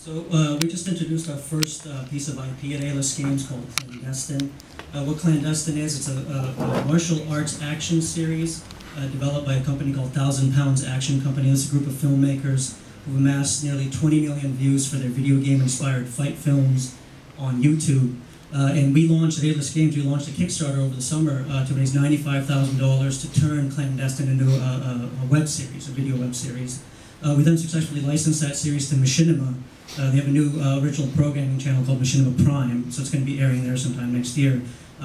So we just introduced our first piece of IP at A-List Games called Clandestine. What Clandestine is, it's a martial arts action series developed by a company called Thousand Pounds Action Company. It's a group of filmmakers who amassed nearly 20 million views for their video game-inspired fight films on YouTube. And we launched at A-List Games, we launched a Kickstarter over the summer to raise $95,000 to turn Clandestine into a web series, a video web series. We then successfully licensed that series to Machinima. They have a new original programming channel called Machinima Prime, so it's going to be airing there sometime next year.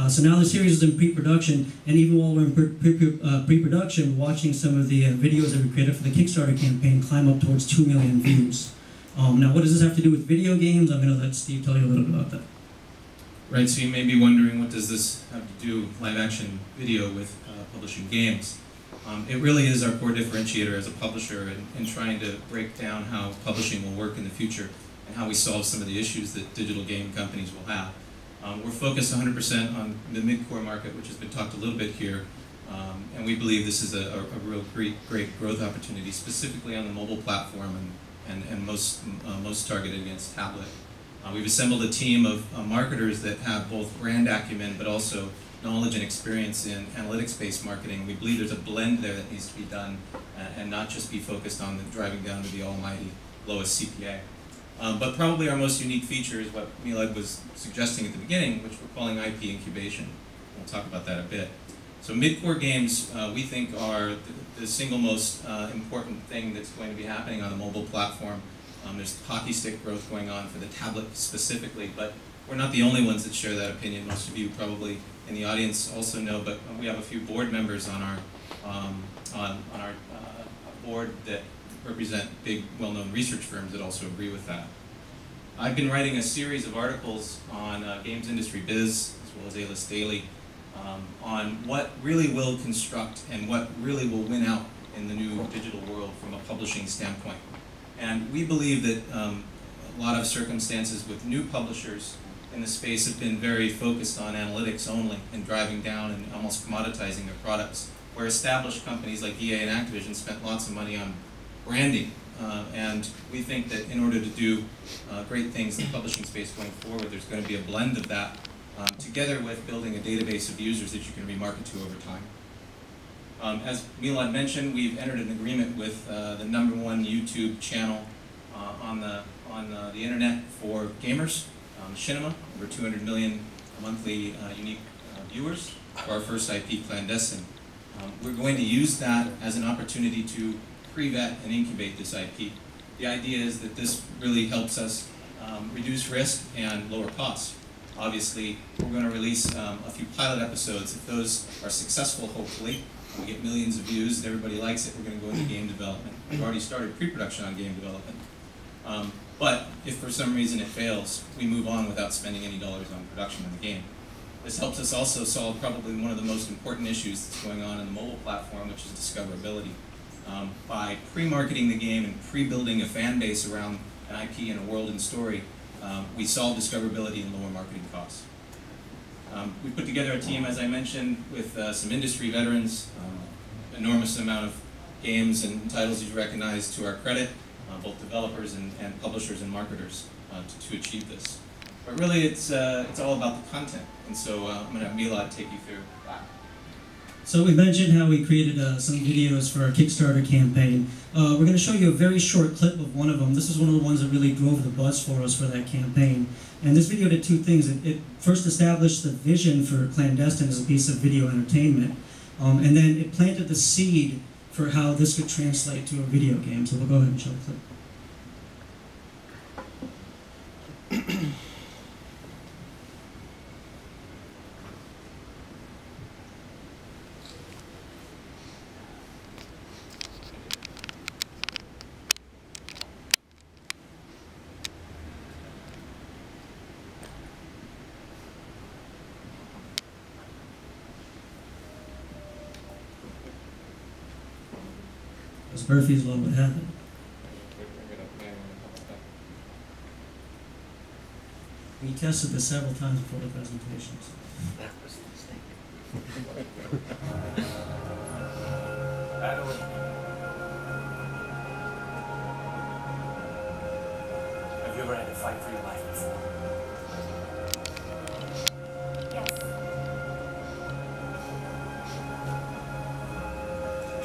So now the series is in pre-production, and even while we're in pre-production, watching some of the videos that we created for the Kickstarter campaign climb up towards 2 million views. Now, what does this have to do with video games? I'm going to let Steve tell you a little bit about that. Right, so you may be wondering, what does this have to do, live-action video, with publishing games? It really is our core differentiator as a publisher in trying to break down how publishing will work in the future and how we solve some of the issues that digital game companies will have. We're focused 100% on the mid-core market, which has been talked a little bit here, and we believe this is a real great growth opportunity, specifically on the mobile platform and most targeted against tablet. We've assembled a team of marketers that have both brand acumen but also knowledge and experience in analytics-based marketing. We believe there's a blend there that needs to be done and not just be focused on driving down to the almighty lowest CPA. But probably our most unique feature is what Milad was suggesting at the beginning, which we're calling IP incubation. We'll talk about that a bit. So mid-core games, we think, are the single most important thing that's going to be happening on the mobile platform. There's hockey stick growth going on for the tablet specifically, but we're not the only ones that share that opinion. Most of you probably in the audience also know, but we have a few board members on our board that represent big, well-known research firms that also agree with that. I've been writing a series of articles on Games Industry Biz, as well as A-List Daily, on what really will construct and what really will win out in the new digital world from a publishing standpoint. And we believe that a lot of circumstances with new publishers in the space have been very focused on analytics only and driving down and almost commoditizing their products, where established companies like EA and Activision spent lots of money on branding. And we think that in order to do great things in the publishing space going forward, there's going to be a blend of that together with building a database of users that you can remarket to over time. As Milad mentioned, we've entered an agreement with the #1 YouTube channel on the internet for gamers, Machinima, over 200 million monthly unique viewers for our first IP, Clandestine. We're going to use that as an opportunity to pre-vet and incubate this IP. The idea is that this really helps us reduce risk and lower costs. Obviously, we're going to release a few pilot episodes. If those are successful, hopefully, we get millions of views and everybody likes it, we're going to go into game development. We've already started pre-production on game development. But if for some reason it fails, we move on without spending any dollars on production of the game. This helps us also solve probably one of the most important issues that's going on in the mobile platform, which is discoverability. By pre-marketing the game and pre-building a fan base around an IP and a world and story, we solve discoverability and lower marketing costs. We put together a team, as I mentioned, with some industry veterans, enormous amount of games and titles you recognize to our credit, both developers and publishers and marketers to achieve this. But really, it's all about the content, and so I'm going to have Milad take you through that. So we mentioned how we created some videos for our Kickstarter campaign. We're going to show you a very short clip of one of them. This is one of the ones that really drove the buzz for us for that campaign. And this video did two things. It first established the vision for Clandestine as a piece of video entertainment, and then it planted the seed for how this could translate to a video game. So we'll go ahead and show the clip. As Murphy's Law would have it. We tested this several times before the presentations. That was the mistake. you ever had to fight for your life before? Yes.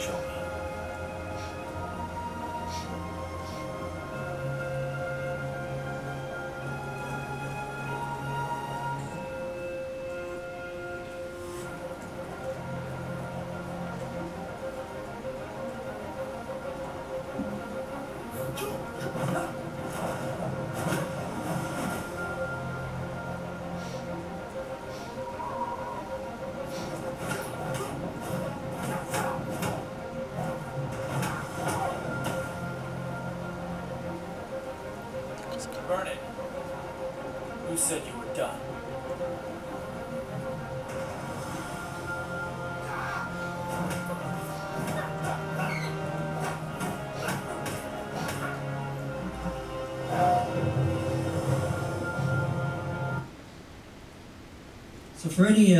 Show me. Burn it. Who said you were done? So for any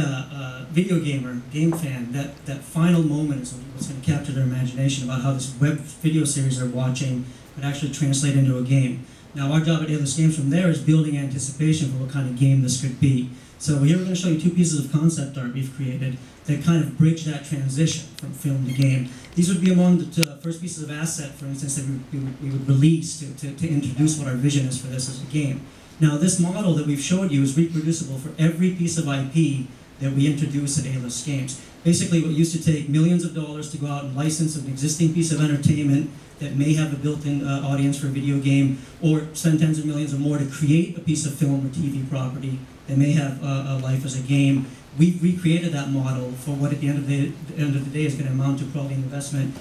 video gamer, game fan, that final moment is what's going to capture their imagination about how this web video series they're watching could actually translate into a game. Now our job at A-List Games from there is building anticipation for what kind of game this could be. So here we're going to show you two pieces of concept art we've created that kind of bridge that transition from film to game. These would be among the first pieces of asset, for instance, that we would release to introduce what our vision is for this as a game. Now this model that we've showed you is reproducible for every piece of IP that we introduce at A-List Games. Basically what used to take millions of dollars to go out and license an existing piece of entertainment that may have a built-in audience for a video game, or spend tens of millions or more to create a piece of film or TV property that may have a life as a game. We've recreated that model for what at the end of the day is going to amount to probably an investment